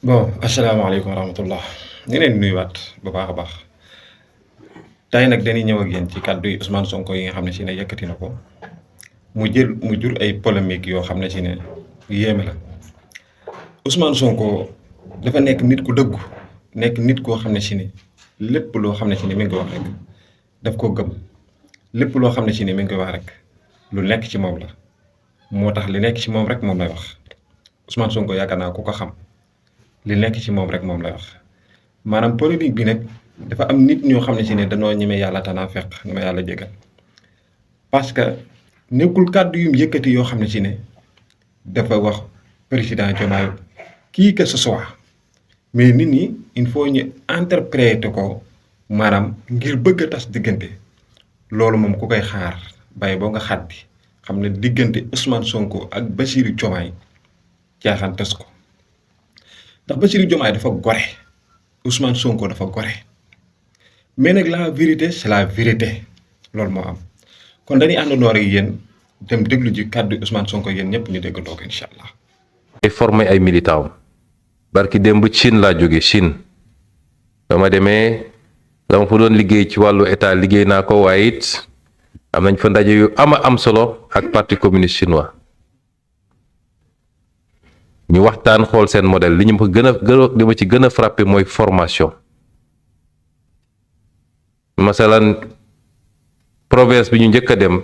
bon asalaamaaleykum wa rahmatullah ñu leen di nuyuwaat bu baax a baax tey nag dañuy ñëw ak yéen ci kàddu yi Ousmane Sonko yi nga xam ne si ne yëkkati na ko mu jur ay polémique yoo xam ne si ne yéeme la Ousmane Sonko dafa nekk nit ku dëggu nekk nit koo xam ne si ne lépp loo xam ne si ne mi ngi koy wax rek daf ko gëm lépp loo xam ne si ne mi ngi koy wax rek lu nekk ci moom la moo tax li nekk ci moom rek moom lay wax Ousmane Sonko yaakaar naa ku ko xam. li nekk ci moom rek moom lay wax maanaam politique bi nag dafa am nit ñoo xam ne si ne dañoo ñeme yàlla tanaa fekk ñeme yàlla jégal parce que nekkul kàddu yu mu yëkkati yoo xam ne si ne dafa wax président Diomaye qui que ce soit mais nit ñi il faut ñu interpréter ko maanaam ngir bëgg a tas diggante loolu moom ku koy xaar bàyyi boo nga xaat bi xam ne diggante Ousmane Sonko ak Bassirou Diomaye caaxaan tas ko. ndax Bassirou Diomaye dafa gore Ousmane Sonko dafa gore mais nag la vérité c'est la vérité loolu moo am kon dañuy àndandoo ak yéen dem déglu ji kàddu Ousmane Sonko yéen ñëpp ñu déggandoo ko incha allah. ay formé ay militants barki démb Chine laa jóge Chine dama demee dama fa doon liggéey ci wàllu état liggéey naa ko waaye it am nañ fa ndaje yu am solo ak parti communiste chinois. ñu waxtaan xool seen modèle li ñu ma ci gën a frappé mooy formation masalan province bi ñu njëkk a dem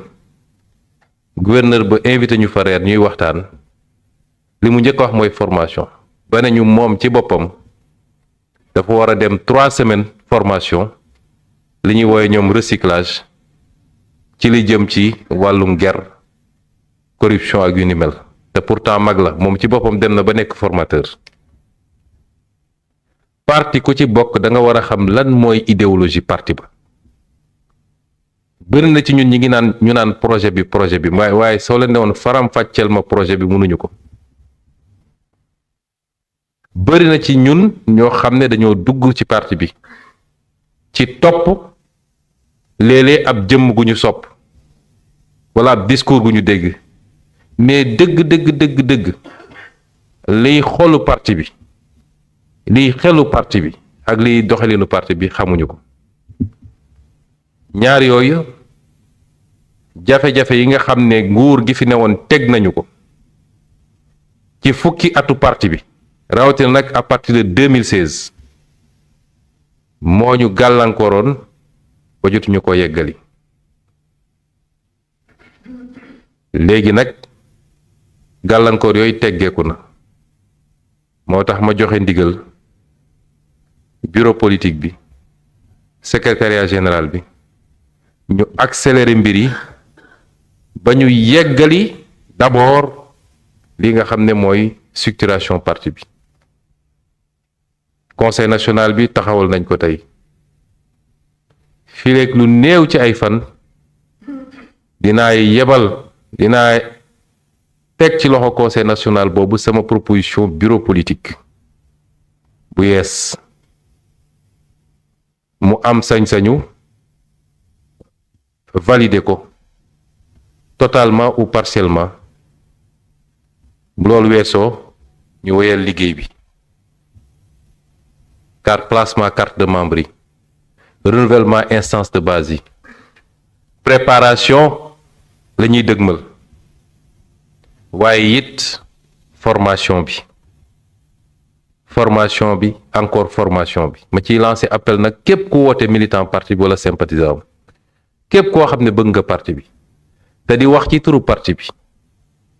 gouverneur ba invité ñu fa reer ñuy waxtaan li mu njëkk a wax mooy formation ba ne ñu moom ci boppam dafa war a dem 3 semaines formation li ñuy wooye ñoom recyclage ci li jëm ci wàllum guerre corruption ak yu ni mel te pourtant mag la moom ci boppam dem na ba nekk formateur parti ku ci bokk da nga war a xam lan mooy idéologie parti ba bëri na ci ñun ñi ngi naan projet bi waaye soo leen ne woon faram fàcceel ma projet bi mënuñu ko bëri na ci ñun ñoo xam ne dañoo dugg ci parti bi ci topp léeg-léeg ab jëmm gu ñu sopp wala ab discours gu ñu dégg mais dëgg liy xolu parti bi liy xelu parti bi ak liy doxalinu parti bi xamuñu ko ñaar yooyu jafe-jafe yi nga xam ne nguur gi fi newoon teg nañu ko ci fukki atu parti bi rawatina nag à partir de 2016 moo ñu gàllankooroon ba jotuñu ko yeggali léegi nag gàllankoor yooyu teggeeku na moo tax ma joxe ndigal bureau politique bi secrétariat général bi ñu accélérer mbir yi ba ñu yeggali d'abord li nga xam ne mooy structuration parti bi conseil national bi taxawal nañ ko tey fileeg lu néew ci ay fan dinaa teg ci loxo conseil national boobu sama proposition bureau politique bu yees mu am sañ-sañu valider ko totalement ou partiellement bu loolu weesoo ñu woyal liggéey bi placement carte de membre yi renouvellement instance de base yi préparation la ñuy dëgmal waaye it formation bi encore formation bi ma ciy lancer appel nag képp ku woote militant parti bi wala sympathisant képp koo xam ne bëgg nga parti bi te di wax ci turu parti bi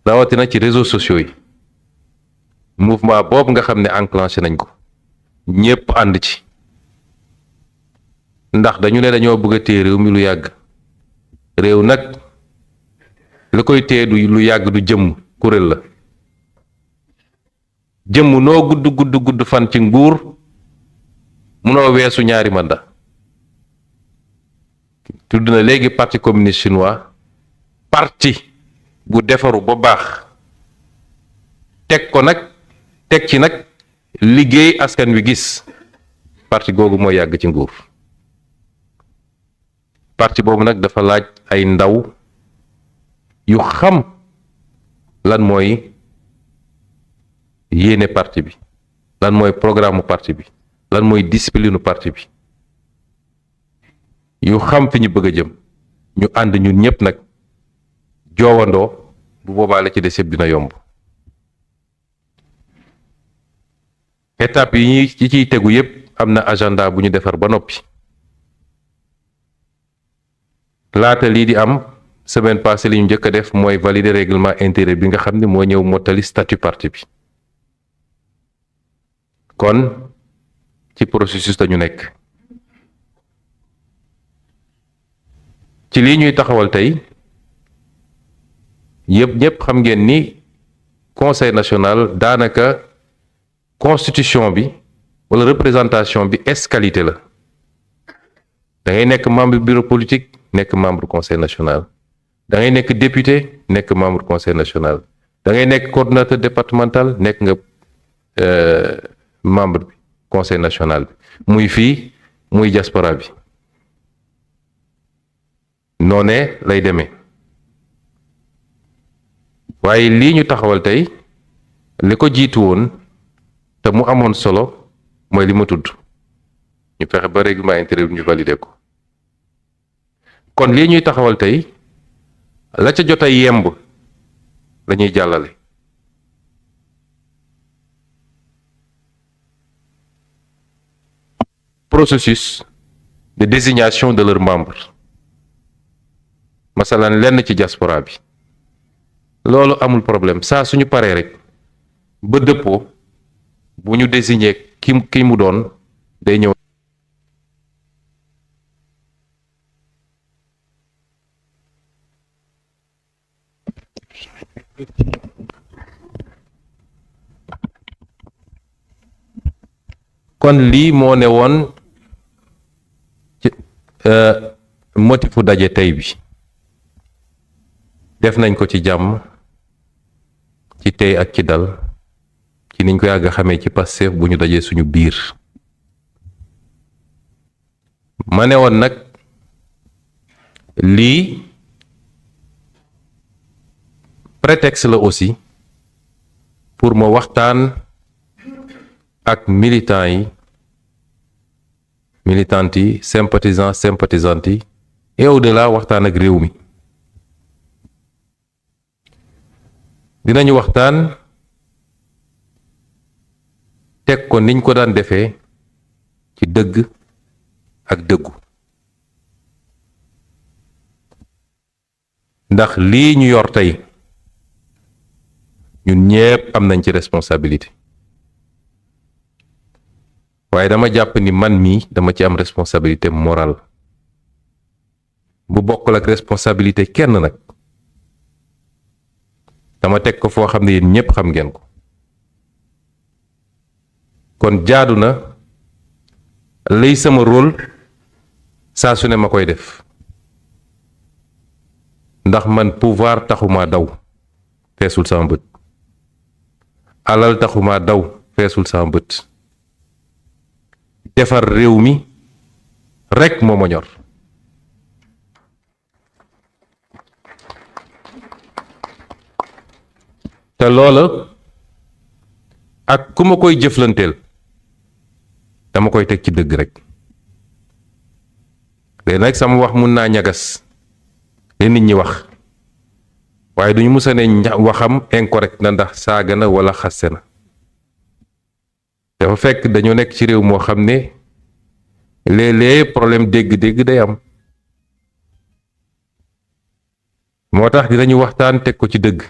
rawatina ci réseaux sociaux yi mouvement boobu nga xam ne enclenché nañ ko ñépp ànd ci ndax dañu ne dañoo bëgg a téye réew mi lu yàgg réew nag li koy téye du lu yàgg du jëmm kuréel la jëmm noo gudd fan ci nguur munoo weesu ñaari mandat tudd na léegi parti communiste chinois parti bu defaru ba baax teg ci nag liggéey askan wi gis parti googu moo yàgg ci nguur parti boobu nag dafa laaj ay ndaw yu xam lan mooy yéene parti bi lan mooy programme parti bi lan mooy discipline parti bi yu xam fi ñu bëgg a jëm ñu ànd ñun ñëpp nag joowandoo bu boobaa la ci des yëpp dina yomb étape yi ciy tegu yëpp am na agenda bu ñu defar ba noppi laata lii di am semaine passée li ñu njëkk a def mooy valider règlement intérieur bi nga xam ne moo ñëw mottali statut parti bi kon ci processus dañu nekk ci lii ñuy taxawal tey ñëpp xam ngeen ni conseil national daanaka constitution bi wala représentation bi ès-qualité la da ngay nekk membre bureau politique nekk membre conseil national da ngay nekk député nekk membre conseil national da ngay nekk coordonnateur départemental nekk nga membre bi conseil national bi muy fii muy diaspora bi noonee lay demee waaye lii ñu taxawal tey li ko jiitu woon te mu amoon solo mooy li ma tudd ñu fexe ba règlement intérieur ñu valider ko kon lii ñuy taxawal tey la ca jot a yemb la ñuy jàllale processus de désignation de leurs membres masalan lenn ci diaspora bi loolu amul problème saa suñu paree rek ba dëppoo bu ñu désigner ki mu doon day ñëw kon lii moo ne woon ci motifu daje tey bi def nañ ko ci jàmm ci tey ak ci dal ci niñ ko yàgg xamee ci Pastef bu ñu dajee suñu biir ma ne woon nag lii prétexte la aussi pour ma waxtaan ak militants yi militantes yi sympathisantes yi et au-delà waxtaan ak réew mi dinañu waxtaan teg ko niñ ko daan defee ci dëgg ak dëggu ndax lii ñu yor tey ñun ñépp am nañ ci responsabilité waaye dama jàpp ni man mii dama ci am responsabilité morale bu bokkul ak responsabilité kenn nag dama teg ko foo xam ne yéen ñépp xam ngeen ko kon jaadu na lay sama rôle saa su ne ma koy def ndax man pouvoir taxuma daw feesul sama bët alal taxuma daw feesul sama bët defar réew mi rekk moo ma ñor te loola ak ku ma koy jëflanteel dama koy teg ci dëgg rekk léegi nag sama wax mun naa ñagas li nit ñi wax waaye duñu musa ne waxam incorrect na ndax saaga na walla xaste na dafa fekk dañoo nekk ci réew moo xam ne léeg-léeg problème dégg-dégg day am moo tax dinañu waxtaan teg ko ci dëgg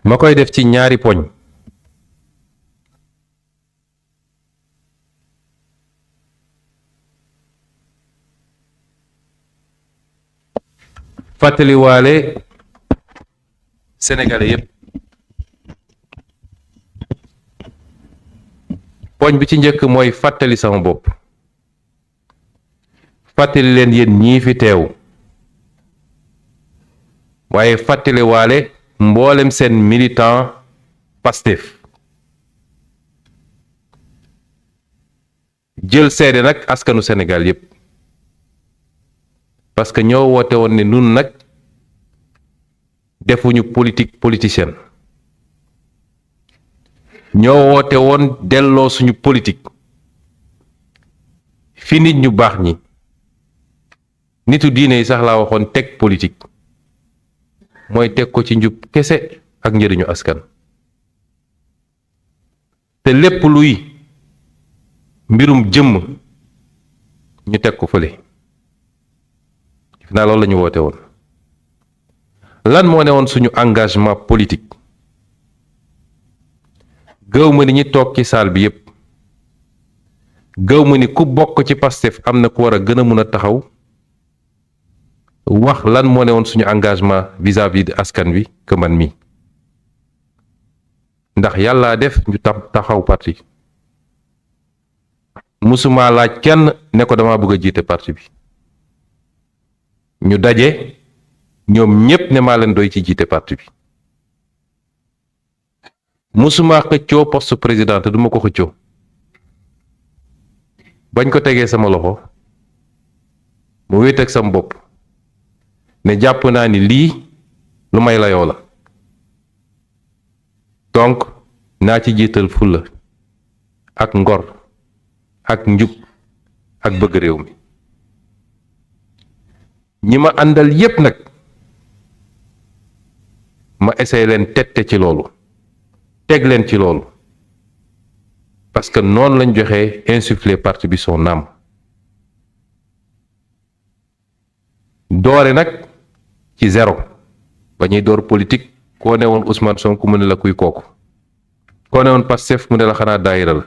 ma koy def ci ñaari poñ fàttaliwaale sénégalais yépp poñ bi ci njëkk mooy fàttali sama bopp fàttali leen yéen ñii fi teew waaye fàttaliwaale mboolem seen militant Pastef jël seede nag askanu Sénégal yépp parce que ñoo woote woon ne nun nag defuñu politique politicienne ñoo woote woon delloo suñu politique fi nit ñu baax ñi nitu diine yi sax laa waxoon teg politique mooy teg ko ci njub kese ak njëriñu askan te lépp luy mbirum jëmm ñu teg ko fële naa loolu la ñu woote woon lan moo ne woon suñu engagement politique gëw ma ni ñi toog ci salle bi yépp gëw ma ni ku bokk ci Pastef am na ku war a gën a mun a taxaw wax lan moo ne woon suñu engagement vis-à-vis de askan wi que man mi ndax yàlla def ñu taxaw parti musuma laaj kenn ne ko dama bëgg a jiite parti bi ñu daje ñoom ñépp ne maa leen doy ci jiite parti bi musuma xëccoo poste président te duma ko xëccoo bañ ko tegee sama loxo mu wéet ak sama bopp ne jàpp naa ni lii lu may layoo la donc naa ci jiital fulla ak ngor ak njub ak bëgg réew mi ñi ma àndal yépp nag ma essayé leen tette ci loolu teg leen ci loolu parce que noonu lañ joxe insuffler parti bi son âme doore nag ci zéro ba ñuy door politique koo ne woon Ousmane Sonko mu ne la kuy kooku koo ne woon Pastef mu ne la xanaa daayira la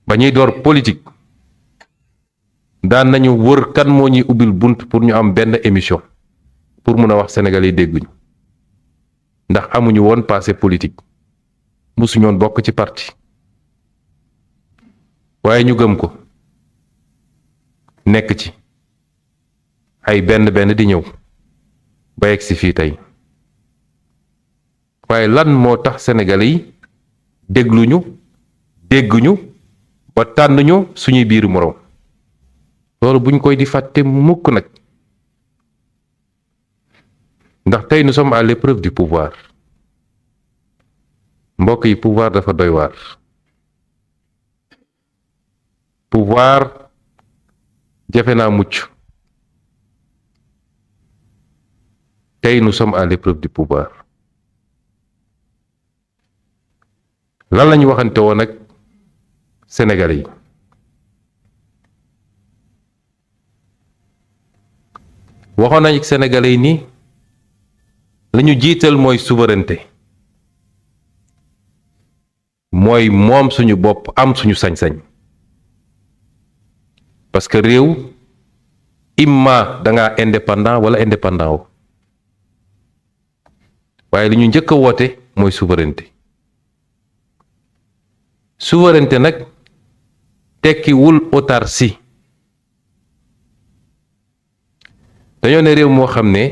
ba ñuy door politique daan nañu wër kan moo ñuy ubbil bunt pour ñu am benn émission pour mun a wax Sénégal yi dégguñu ndax amuñu woon passé politique musuñu woon bokk ci parti waaye ñu gëm ko nekk ci ay benn di ñëw ba yegg si fii tey waaye lan moo tax Sénégalais yi dégluñu dégguñu ba tànn ñu suñuy biiru moroom loolu buñ koy di fàtte mukk nag ndax tey nous sommes à l'épreuve du pouvoir mbokk yi pouvoir dafa doy waar pouvoir jafe naa mucc tey nous sommes à l'épreuve du pouvoir lan lañu waxante woon ak Sénégalais yi waxoon nañ ak Sénégalais yi ni lañu jiital mooy souveraineté mooy moom suñu bopp am suñu sañ-sañ parce que réew imma danga indépendant wala indépendant wo waaye li ñu njëkk a woote mooy souveraineté souveraineté nag tekkiwul autarcie dañoo ne réew moo xam ne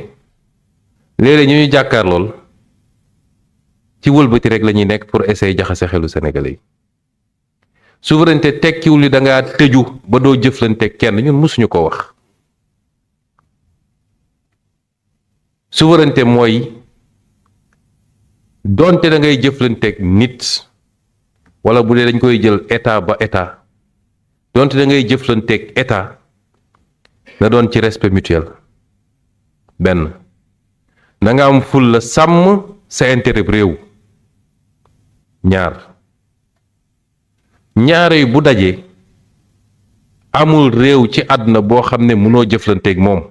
léeg-léeg ñu jàkkaar lool ci wëlbati rek la ñuy nekk pour essayer jaxase xelu Sénégalais yi souveraineté tekkiwul ni da ngaa tëju ba doo jëflante kenn ñun mësuñu ko wax souveraineté mooy donte da ngay jëflanteeg nit wala bu dee dañ koy jël état ba état donte da ngay jëflanteeg état na doon ci respect mutuel benn na nga am ful la sàmm sa intérêt réew ñaar yi bu dajee amul réew ci àdduna boo xam ne mënoo jëflanteeg moom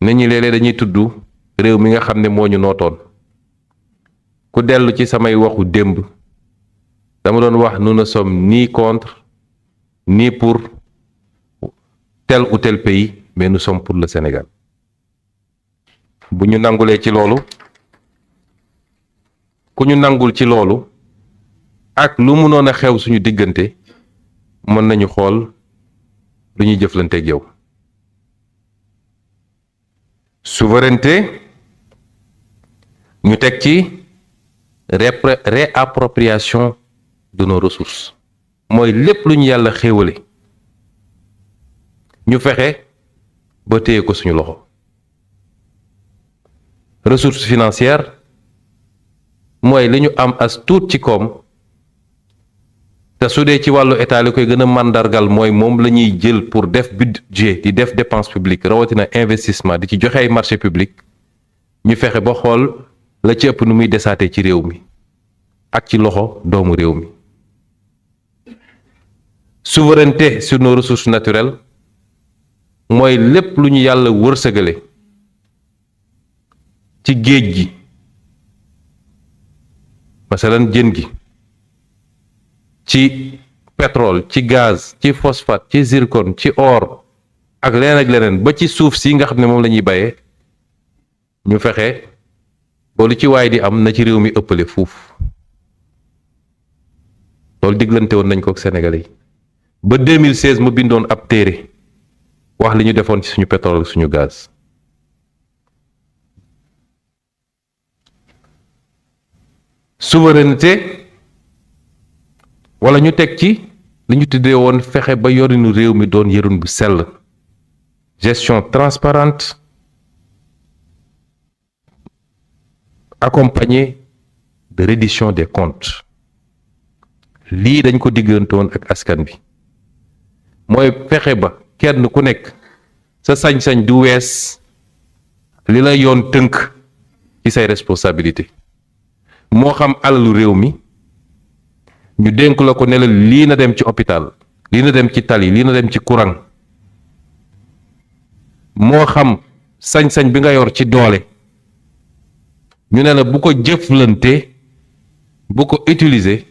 nit ñi léeg-léeg dañuy tudd réew mi nga xam ne moo ñu nootoon ku dellu ci samay waxu démb dama doon wax nous ne sommes ni contre ni pour tel ou tel pays mais nous sommes pour le Sénégal bu ñu nangulee ci loolu ku ñu nangul ci loolu ak lu mënoon a xew suñu diggante mën nañu xool lu ñuy jëflanteeg yow souveraineté ñu teg ci réappropriation de nos ressources mooy lépp lu ñu yàlla xéewale ñu fexe ba téye ko suñu loxo. ressources financières mooy li ñu am as tuut ci koom te su dee ci wàllu état li koy gën a màndargal mooy moom la ñuy jël pour def budget di def dépense publique rawatina investissement di ci joxe ay marché public ñu fexe ba xool la ci ëpp nu muy desaatee ci réew mi ak ci loxo doomu réew mi. souveraineté sur nos ressources naturelles mooy lépp lu ñu yàlla wërsëgale ci géej gi masalan jën gi ci pétrole ci gaz ci phosphate ci zircon ci or ak leneen ba ci suuf si nga xam ne moom la ñuy bayee ñu fexe ba lu ci waay di am na ci réew mi ëppale fuuf loolu diglante woon nañ ko ak Sénégalais yi ba 2016 mu bindoon ab téere wax li ñu defoon ci suñu pétrole ak suñu gaz. souveraineté wala ñu teg ci li ñu tuddee woon fexe ba yorinu réew mi doon yorinu bu sell gestion transparente accompagnée de reddition des comptes lii dañ ko diggantoon ak askan bi mooy fexe ba kenn ku nekk sa sañ-sañ du wees li la yoon tënk ci say responsabilité moo xam alalu réew mi ñu dénk la ko ne la lii na dem ci hôpital lii na dem ci tali lii na dem ci courant moo xam sañ-sañ bi nga yor ci doole ñu ne la bu ko jëflante bu ko utiliser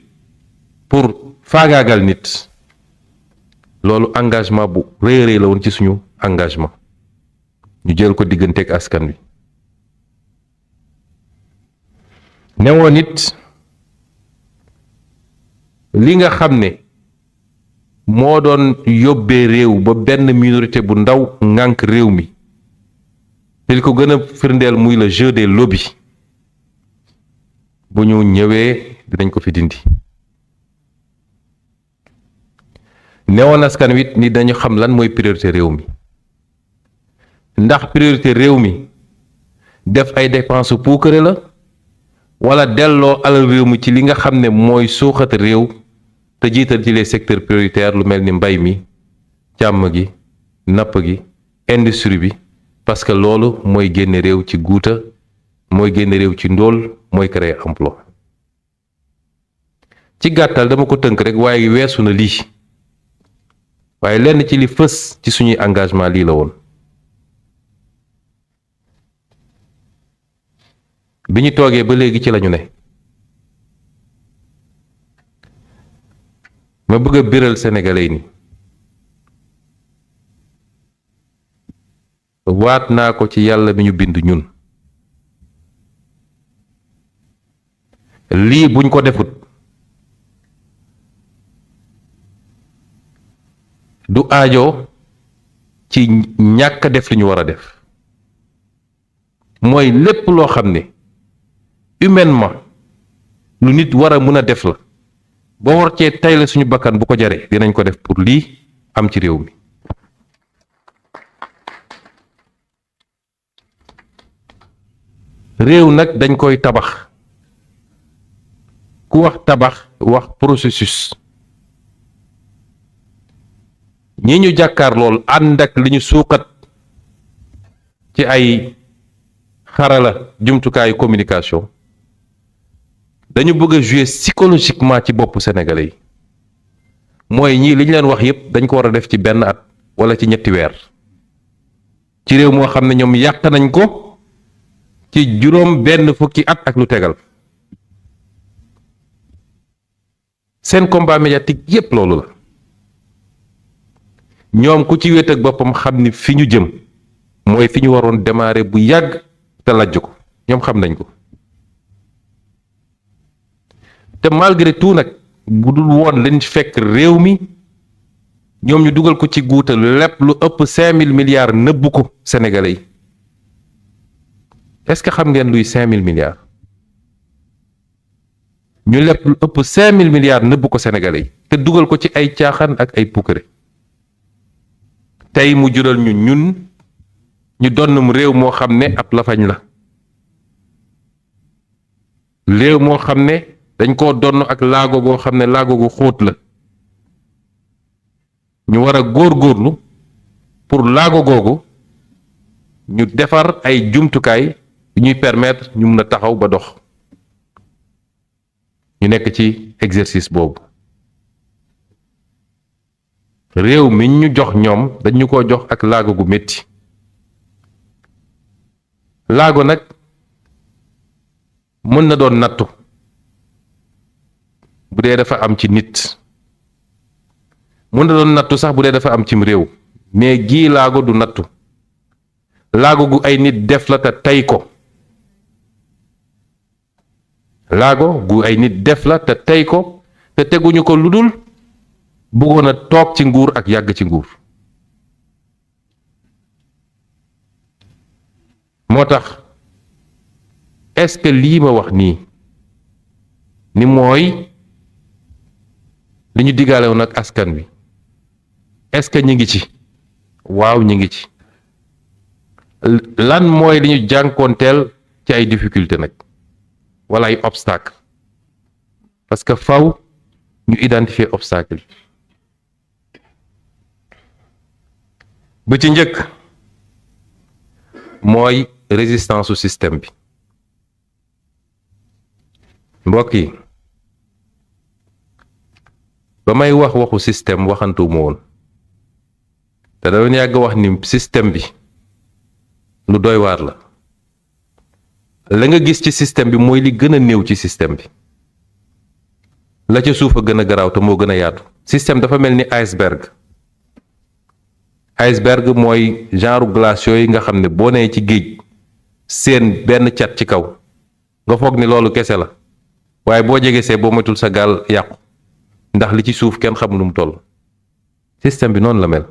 pour faagaagal nit loolu engagement bu rëy rëy la woon ci suñu engagement ñu jël ko digganteeg askan wi newoon nit li nga xam ne moo doon yóbbee réew ba benn minorité bu ndaw ngànk réew mi te li ko gën a firndeel muy le jeu des lobbies bu ñu ñëwee dinañ ko fi dindi newoon askan wi ni dañu xam lan mooy priorité réew mi ndax priorité réew mi def ay dépenses puukare la wala delloo alal réew mi ci li nga xam ne mooy suuxat réew te jiital ci les secteurs prioritaires lu mel ni mbay mi càmm gi napp gi industrie bi parce que loolu mooy génne réew ci guuta mooy génne réew ci ndóol mooy créer emploi ci gàttal dama ko tënk rek waaye weesu na lii waaye lenn ci li fës ci suñuy engagement lii la woon bi ñu toogee ba léegi ci lañu ne ma bëgg a biral sénégalais ni waat naa ko ci yàlla mi ñu bind ñun lii buñ ko defut du aajo ci ñàkk def li ñu war a def mooy lépp loo xam ne humainement lu nit war a mën a def la boo war cee tay la suñu bakkan bu ko jaree dinañ ko def pour lii am ci réew mi réew nag dañ koy tabax ku wax tabax wax processus ñi ñu jàkkaar lool ànd ak li ñu suuqat ci ay xarala jumtukaayu communication dañu bëgg a jouer psychologiquement ci boppu sénégalais yi mooy ñii li ñu leen wax yépp dañ ko war a def ci benn at wala ci ñetti weer ci réew moo xam ne ñoom yàq nañ ko ci juróom benn fukki at ak lu tegal seen combat médiatique yépp loolu la ñoom ku ci wéet ak boppam xam ni fi ñu jëm mooy fi ñu waroon démarrer bu yàgg te lajj ko ñoom xam nañ ko te malgré tout nag bu dul woon lañ fekk réew mi ñoom ñu dugal ko ci guuta lépp lu ëpp 5000 milliards nëbbu ko sénégalais yi est-ce que xam ngeen luy 5000 milliards ñu lepp lu ëpp 5000 milliards nëbb ko Sénégalais yi te dugal ko ci ay caaxaan ak ay puukare tey mu jural ñun ñu donnum réew moo xam ne ab lafañ la réew moo xam ne dañ koo donn ak laago goo xam ne laago gu xóot la ñu war a góorgóorlu pour laago googu ñu defar ay jumtukaay yu ñuy permettre ñu mun a taxaw ba dox ñu nekk ci exercice boobu réew mi ñu jox ñoom dañu ko jox ak laago gu metti laago nag mën na doon nattu bu dee dafa am ci nit mën na doon nattu sax bu dee dafa am cim réew mais gii laago du nattu laago gu ay nit def la te tey ko laago gu ay nit def la te tey ko te teguñu ko lu dul bëggoon a toog ci nguur ak yàgg ci nguur moo tax est-ce que lii ma wax nii ni mooy li ñu diggaale woon ak askan wi est-ce que ñi ngi ci waaw ñi ngi ci lan mooy li ñu jànkoonteel ci ay difficulté nag wala ay obstacle parce que faw ñu identifier obstacle bi ci njëkk mooy résistance au système bi mbokk yi ba may wax waxu système waxantuwuma woon te da doon yàgg wax ni système bi lu doy waar la nga gis ci système bi mooy li gën a néew ci système bi la ca suuf a gën a garaaw te moo gën a yaatu système dafa mel ni iceberg mooy genre glace yooyu nga xam ne boo nee ci géej seen benn cat ci kaw nga foog ni loolu kese la waaye boo jegesee boo moytul sa gaal yàqu ndax li ci suuf kenn xamul nu mu toll système bi noonu la mel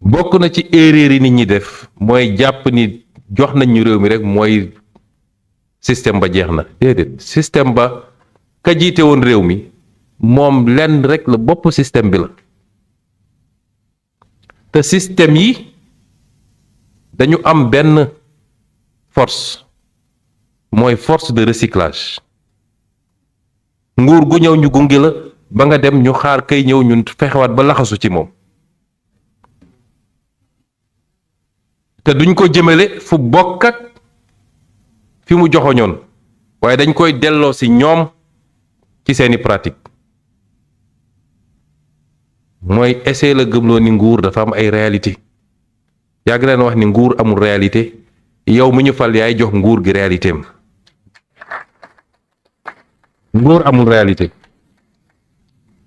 bokk na ci erreur yi nit ñi def mooy jàpp ni jox nañ ñu réew mi rek mooy système ba jeex na déedéet système ba ka jiite woon réew mi moom lenn rek la bopp système bi la te système yi dañu am benn force mooy force de recyclage nguur gu ñëw ñu gunge la ba nga dem ñu xaar kay ñëw ñun fexewaat ba laxasu ci moom te duñ ko jëmale fu bokk ak fi mu joxoñoon waaye dañ koy delloo ci ñoom ci seeni pratique mooy essayer la gëmloo ni nguur dafa am ay réalité yàgg leen wax ni nguur amul réalité yow mi ñu fal yaay jox nguur gi réalité am nguur amul réalité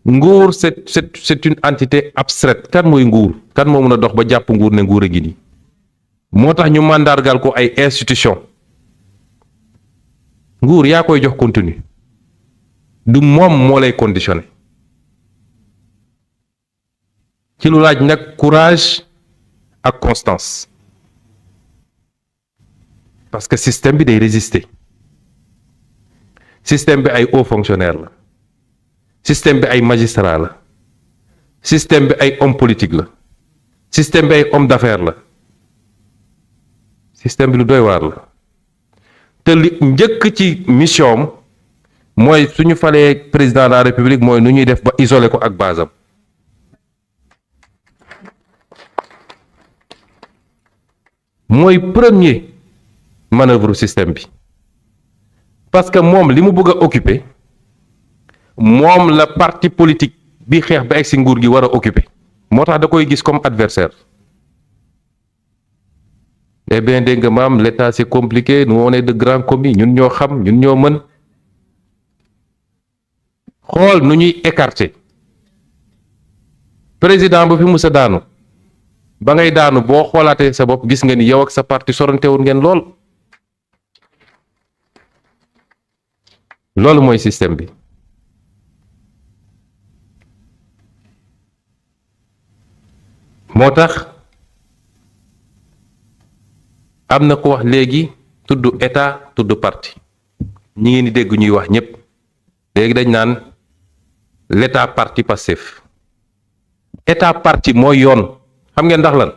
nguur c'est une entité abstraite kan mooy nguur kan moo mën a dox ba jàpp nguur ne nguur a ngi nii moo tax ñu màndargal ko ay institution nguur yaa koy jox contenu du moom moo lay conditionné ci lu laaj nag courage ak constance parce que système bi day résister système bi ay hauts fonctionnaires la système bi ay magistrats la système bi ay homme politique la système bi ay homme d'affaires la système bi lu doy waar la te li njëkk ci mission mooy suñu falee président de la république mooy nu ñuy def ba isoler ko ak basam mooy premier manœuvre système bi parce que moom li mu bëgg a occuper moom la parti politique bi xeex ba egg si nguur gi war a occuper moo tax da koy gis comme adversaire eh bien dégg nga maam l'état c'est compliqué nous on est de grands commis ñun ñoo xam ñun ñoo mën xool nu ñuy écarter président ba fi musa daanu ba ngay daanu boo xoolaatee sa bopp gis nga ni yow ak sa parti sorantewul ngeen lool loolu mooy système bi moo tax am na ko wax léegi tudd état tudd parti ñi ngeen di dégg ñuy wax ñëpp léegi dañ naan l'état parti Pastef état parti mooy yoon xam ngeen ndax lan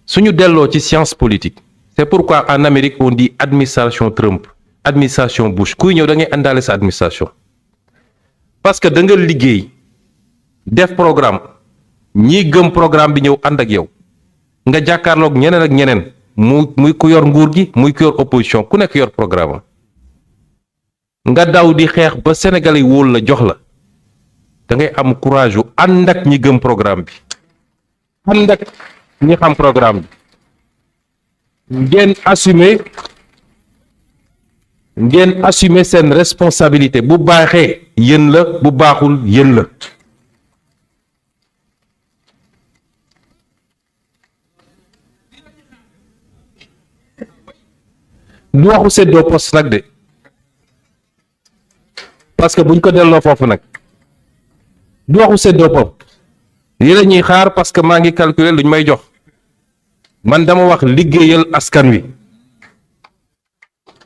suñu delloo ci science politique c'est pourquoi en Amérique on dit administration Trump administration Bush kuy ñëw da ngay àndaale sa administration parce que da nga liggéey def programme ñi gëm programme bi ñëw ànd ak yow nga jàkkaarloog ñeneen ak ñeneen muy ku yor nguur gi muy ku yor opposition ku nekk yor programme am nga daw di xeex ba Sénégalais yi wóolu la jox la da ngay am courage yu ànd ak ñi gëm programme bi ànd ak ñi xam programme bi ngeen assumer seen responsabilité bu baaxee yéen la bu baaxul yéen la du waxu seddoo poste nag de parce que buñ ko delloo foofu nag du waxu seddoo poste lii la ñuy xaar parce que maa ngi calculer luñ may jox man dama wax liggéeyal askan wi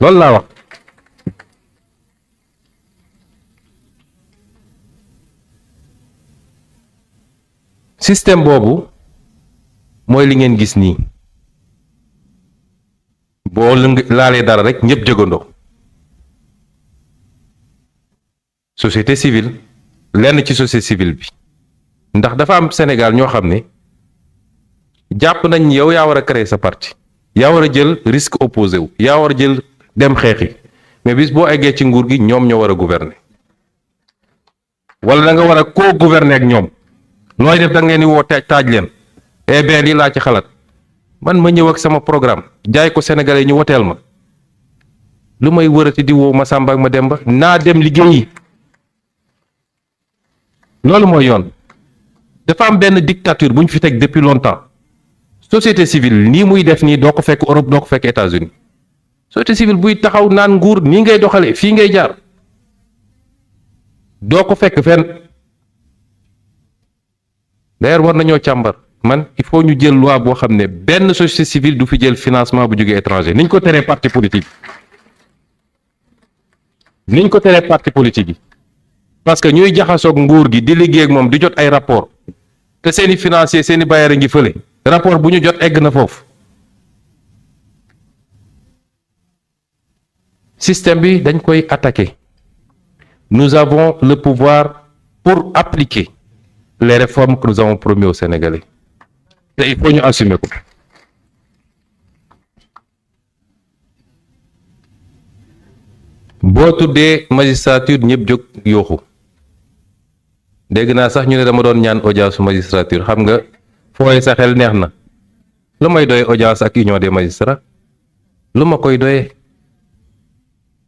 loolu laa wax système boobu mooy li ngeen gis nii boo laalee dara rek ñëpp jógandoo société civile lenn ci société civile bi ndax dafa am Sénégal ñoo xam ne jàpp nañ yow yaa war a créer sa parti yaa war a jël risque opposé wu yaa war a jël dem xeexi mais bis boo eggee ci nguur gi ñoom ñoo war a gouverner wala da nga war a co-gouverner ak ñoom nooy def da ngeen di woo taaj leen eh bien lii laa ci xalaat man ma ñëw ak sama programme jaay ko Sénégalais ñu woteel ma lu may wërati di woo ma Samba ak ma Demba naa dem liggéeyi loolu mooy yoon dafa am benn dictature bu ñu fi teg depuis longtemps société civile nii muy def nii doo ko fekk Europe doo ko fekk États-Unis société civile buy taxaw naan nguur nii ngay doxalee fii ngay jaar doo ko fekk fenn d'ailleurs war nañoo càmbar man il faut ñu jël loi boo xam ne benn société civile du fi jël financement bu jógee étranger niñ ko teree parti politique yi parce que ñuy jaxasoog nguur gi di liggéey ak moom di jot ay rapport te seeni financier seeni bailleur a ngi fële rapport bu ñu jot egg na foofu système bi dañ koy attaquer nous avons le pouvoir pour appliquer les réformes que nous avons promis aux Sénégalais te il faut ñu assumer ko boo tuddee magistrature ñëpp jóg yooxu dégg naa sax ñu ne dama doon ñaan audience su magistrature xam nga fooye sa xel neex na lu may doye audience ak union des magistrats lu ma koy doyee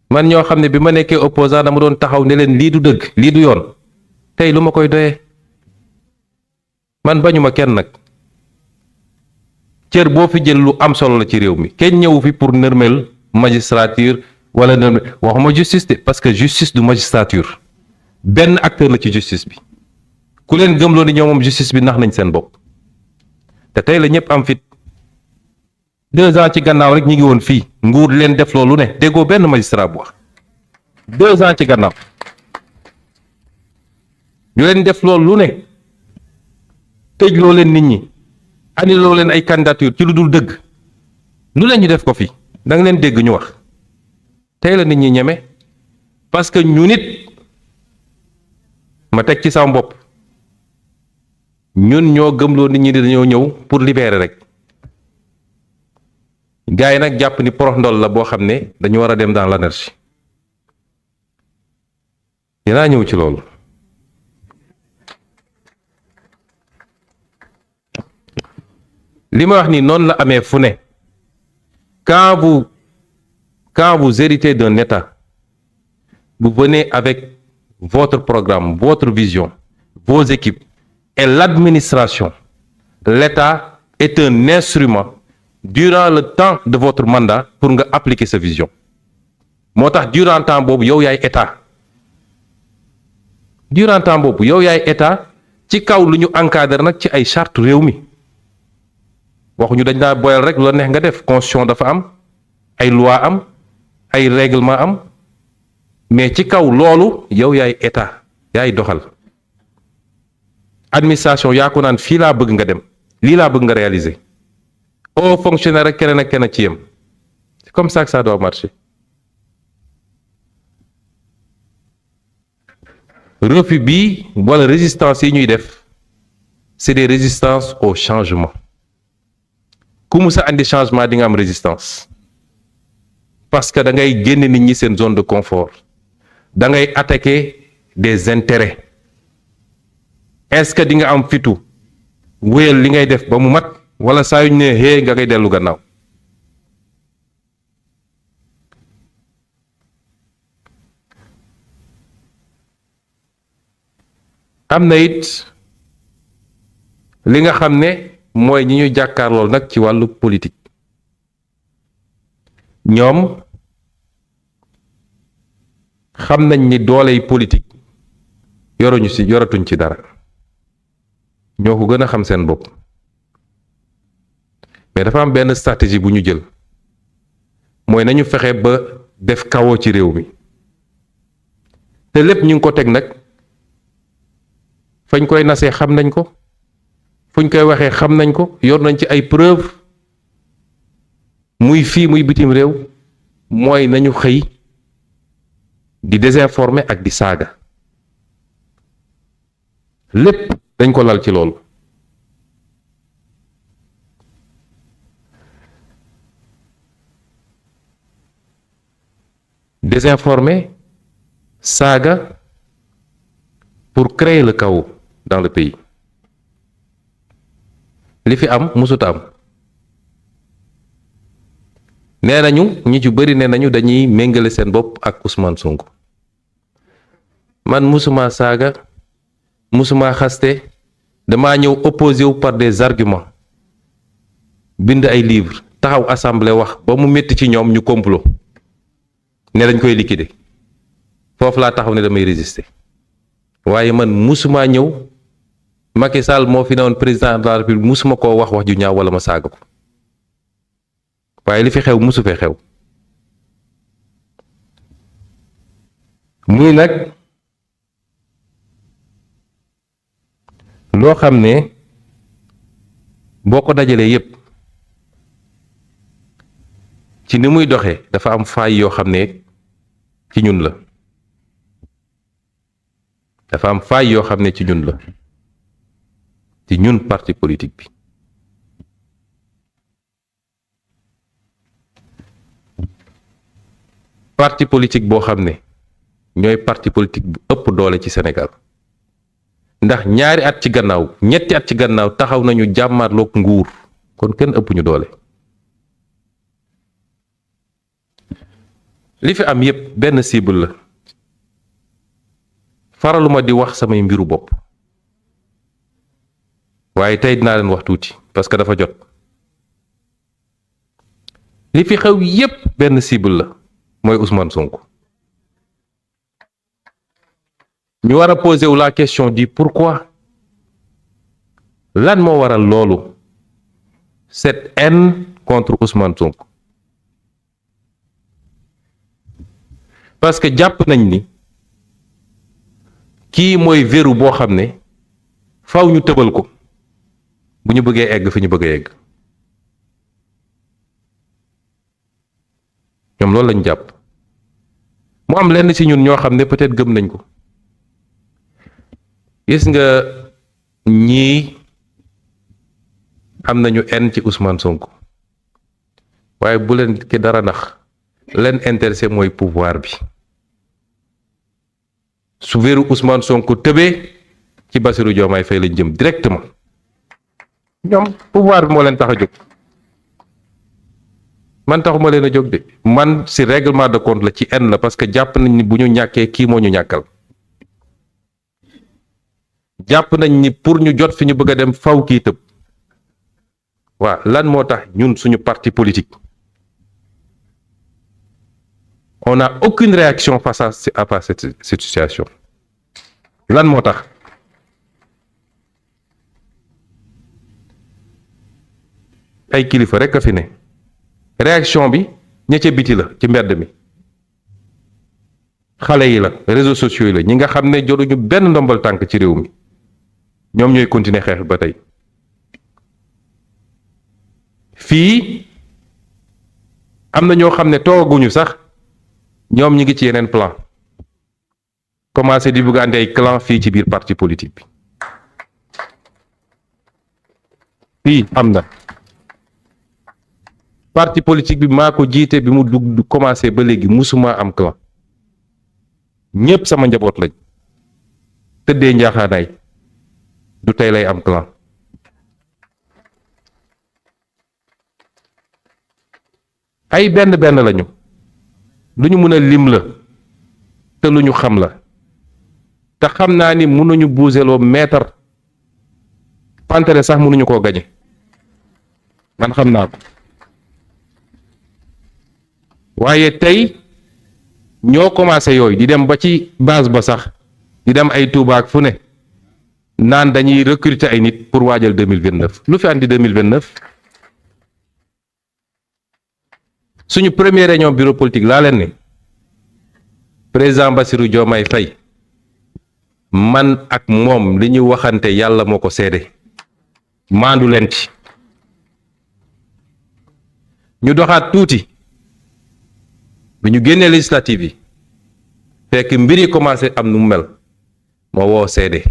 man ñoo xam ne bi ma nekkee opposant dama doon taxaw ne leen lii du dëgg lii du yoon tey lu ma koy doyee man bañuma kenn nag cër boo fi jël lu am solo la ci réew mi kenn ñëwu fi pour nërmel magistrature wala nërmel waxuma justice de parce que justice du magistrature benn acteur la ci justice bi ku leen gëmloo ni ñoom moom justice bi nax nañ seen bopp te tey la ñëpp am fit 2 ans ci gannaaw rek ñi ngi woon fii nguur leen def loolu ne déggoo benn magistrat bu wax 2 ans ci gannaaw ñu leen def loolu ne tëj loo leen nit ñi ani loo leen ay candidature ci lu dul dëgg lu leen ñu def ko fi da nga leen dégg ñu wax tey la nit ñi ñeme parce que ñu nit ma teg ci sama bopp ñun ñoo gëmloo nit ñi dañoo ñëw pour libérer rek gars yi nag jàpp ni porox ndol la boo xam ne dañu war a dem dans l'anarchie dinaa ñëw ci loolu li ma wax ni noonu la amee fu ne quand vous héritez d'un État vous venez avec votre programme votre vision vos équipes et l'administration l'État est un instrument durant le temps de votre mandat pour nga appliquer sa vision moo tax durant temps boobu yow yaay état durant temps boobu yow yaay état ci kaw lu ñu encadré nag ci ay charte réew mi waxuñu dañ laa boyal rek lu la neex nga def. Constitution dafa am ay loi am ay règlement am, mais ci kaw loolu yow yaay état yaay doxal. Administration yaa ko naan fii laa bëgg nga dem, lii laa bëgg nga réaliser. au fonctionnaire ak keneen ak keneen ci yem. C'est comme ça que ça doit marcher. Refus bi wala résistance yi ñuy def c'est des résistances au changement. ku mu sa andi changement di nga am résistance parce que da ngay génne nit ñi seen zone de confort, da ngay attaquer des intérêts. Est-ce que di nga am fitu wéyal li ngay def ba mu mat wala saa yu ñu ne hee nga ngay dellu gannaaw. am na it li nga xam ne mooy ñi ñu jàkkaarlool nag ci wàllu politique. ñoom xam nañ ni dooley politique yoratuñ ci dara, ñoo ko gën a xam seen bopp. mais dafa am benn stratégie bu ñu jël, mooy nañu fexe ba def kawoo ci réew mi te lépp ñu ngi ko teg nag fañ koy nasee xam nañ ko, fuñ koy waxee xam nañ ko, yor nañ ci ay preuve muy fii muy bitim réew. mooy nañu xëy di désinformer ak di saaga, lépp dañ ko lal ci loolu. Désinformer, saaga pour créer le chaos dans le pays. li fi am musut am. nee nañu ñi ci bëri nee nañu dañuy méngale seen bopp ak Ousmane Sonko. man musuma saaga, musuma xaste, damaa ñëw opposé wu par des arguments, bind ay livres, taxaw assemblée wax ba mu métti ci ñoom ñu complot ne dañ koy liquider. foofu laa taxaw ne damay résister. waaye man musuma ñëw Macky Sall moo fi newoon président de la République, musuma koo wax ju ñaaw wala ma saaga ko. waaye li fi xew musu fee xew. muy nag loo xam ne boo ko dajalee yépp ci ni muy doxee dafa am faay yoo xam ne ci ñun la. dafa am faay yoo xam ne ci ñun la, ci ñun parti politique bi. parti politique boo xam ne ñooy parti politique bu ëpp doole ci Sénégal, ndax ñaari at ci gannaaw, ñetti at ci gannaaw taxaw nañu jàmmarloog nguur, kon kenn ëpp ñu doole. li fi am yépp benn cible la. faraluma di wax samay mbiru bopp, waaye tey dinaa leen wax tuuti parce que dafa jot. li fi xew yépp benn cible la, mooy Ousmane Sonko. ñu war a poser wu la question du pourquoi. lan moo waral loolu, cette haine contre Ousmane Sonko. parce que jàpp nañ ni kii mooy verrou boo xam ne faw ñu tëbal ko bu ñu bëggee egg fi ñu bëgg a egg. ñoom loolu lañu jàpp. mu am lenn ci ñun ñoo xam ne peut-être gëm nañ ko. gis nga ñii am nañu haine ci Ousmane Sonko, waaye bu leen ki dara nax, leen intéressé mooy pouvoir bi. su verrou Ousmane Sonko tëbee ci Bassirou Diomaye Faye lañ jëm directement. ñoom pouvoir bi moo leen tax a jóg. man taxuma leen a jóg de, man ci règlement de compte la, ci haine la, parce que jàpp nañ ni bu ñu ñàkkee kii moo ñu ñàkkal. jàpp nañ ni pour ñu jot fi ñu bëgg a dem faw kii tëb. waaw lan moo tax ñun suñu parti politique on n'a aucune réaction face à cette situation. lan moo tax ay kilifa rek a fi ne réaction bi ña ca biti la ci mbedd mi xale yi la réseaux sociaux yi la ñi nga xam ne jotuñu benn ndombal tànk ci réew mi ñoom ñooy continuer xeex ba tey fii am na ñoo xam ne toogaguñu sax ñoom ñi ngi ci yeneen plan commencé di bëgg andi ay clan fii ci biir parti politique bi fii am na parti politique bi maa ko jiite bi mu dugg commencé ba léegi musuma am clan ñépp sama njaboot lañ tëddee njaaxaanaay du tey lay am clan ay benn benn lañu lu ñu mën a lim la te lu ñu xam la te xam naa ni mënuñu buuseloo meetar pantere sax mënuñu koo gañe man xam naa ko waaye tey ñoo commencé yooyu di dem ba ci base ba sax di dem ay Touba ak fu ne naan dañuy recruter ay nit pour waajal 2029 lu fi andi 2029 suñu première réunion bureau politique laa leen ni président Bassirou Diomaye Faye man ak moom li ñu waxante yàlla moo ko seede maandu leen ci ñu doxaat tuuti bi ñu génnee législative yi fekk mbir yi commencé am nu mu mel moo woo seede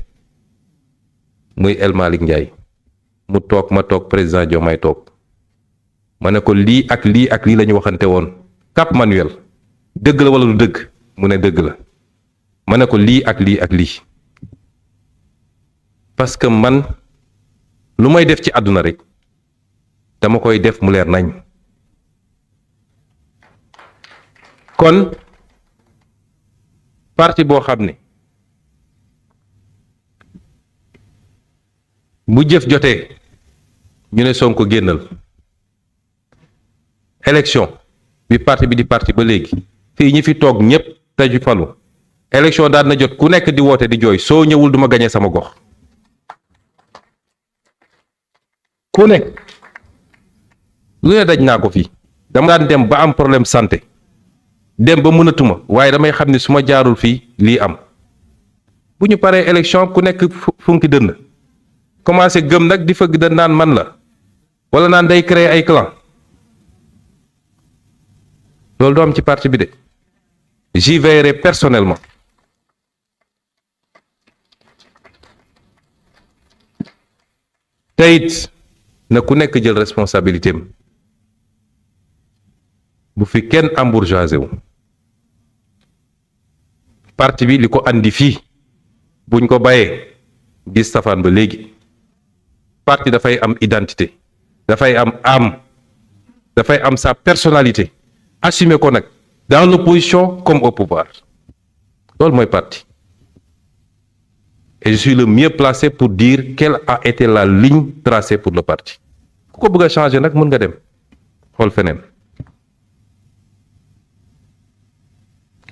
muy El Malick Ndiaye mu toog ma toog président Diomaye toog ma ne ko lii ak lii ak lii la ñu waxante woon Cap Manuel dëgg la wala du dëgg mu ne dëgg la ma ne ko lii ak lii ak lii parce que man lu may def ci àdduna rek dama koy def mu leer nañ kon parti boo xam ne bu jëf jotee ñu ne Sonko génnal élection bi parti bi di parti ba léegi fii ñi fi toog ñépp te ju falu élection daan na jot ku nekk di woote di jooy soo ñëwul duma gañe sama gox ku nekk lu ne daj naa ko fii dama daan dem ba am problème santé dem ba mënatuma waaye damay xam ne su ma jaarul fii lii am bu ñu paree élection ku nekk funki dënn commencé gëm nag di fëgg da naan man la wala naan day créer ay clan loolu doo am ci parti bi de j'y veillerai personnellement te it na ku nekk jël responsabilité am bu fi kenn embourgeoisé wu parti bi li ko andi fii buñ ko bàyyee gis safaan ba léegi parti dafay am identité dafay am âme dafay am sa personnalité assumer ko nag dans l'opposition comme au pouvoir loolu mooy parti et je suis le mieux placé pour dire quelle a été la ligne tracée pour le parti ku ko bëgg a changer nag mën nga dem xool feneen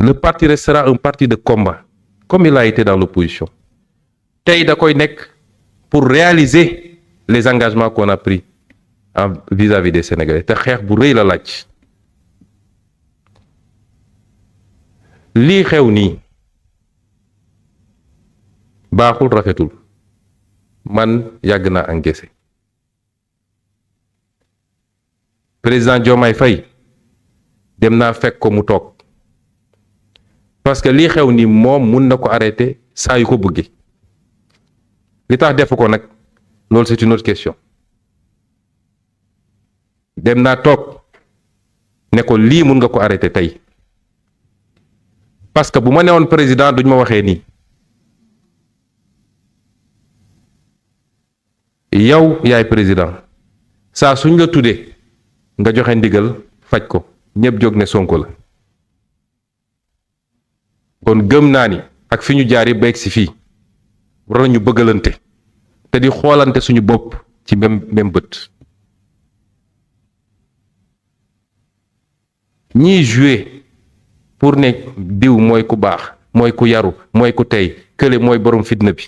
le parti restera un parti de combat comme il a été dans l'opposition tey da koy nekk pour réaliser les engagements qu'on a pris vis-à-vis des Sénégalais te xeex bu rëy la laaj lii xew nii baaxul rafetul man yàgg naa encaissé président Diomaye Faye dem naa fekk ko mu toog parce que lii xew nii moom mun na ko arrêter saa yu ko bëggee li tax def ko nag loolu c'est une autre question dem naa toog ne ko lii mun nga ko arrêter tey parce que bu ma newoon président duñ ma waxee nii yow yaay président saa suñ la tuddee nga joxe ndigal faj ko ñëpp jóg ne Sonko la kon gëm naa ni ak fi ñu jaar yi beeg si fii war nañu bëggalante te di xoolante suñu bopp ci même bët ñiy jouer pour ne diw mooy ku baax mooy ku yaru mooy ku tey kële mooy borom fitna bi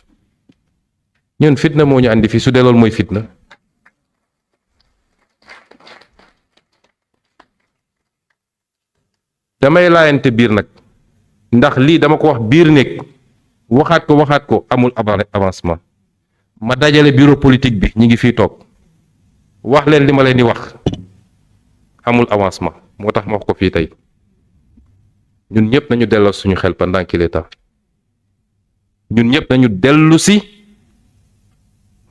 ñun fitna moo ñu andi fi su dee loolu mooy fitna damay laayante biir nag ndax lii dama ko wax biir nekk waxaat ko amul avancement ma dajale bureau politique bi ñi ngi fii toog wax leen li ma leen di wax amul avancement moo tax ma wax ko fii tey ñun ñëpp nañu delloo suñu xel pendant qu'il est temps ñun ñëpp nañu dellu si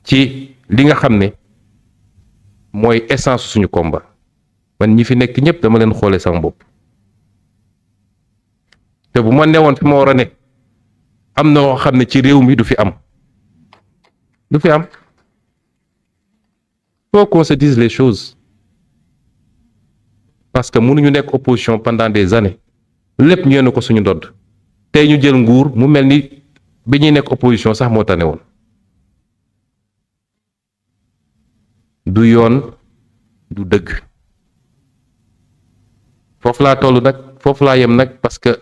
ci li nga xam ne mooy essence suñu combat man ñi fi nekk ñëpp dama leen xoolee sama bopp te bu ma newoon fi ma war a ne am na loo xam ne ci réew mi du fi am faut qu'on se dise les choses parce que mënuñu nekk opposition pendant des années lépp ñu yéen ko suñu ndodd tey ñu jël nguur mu mel ni bi ñuy nekk opposition sax moo tane woon du yoon du dëgg foofu laa toll nag foofu laa yem nag parce que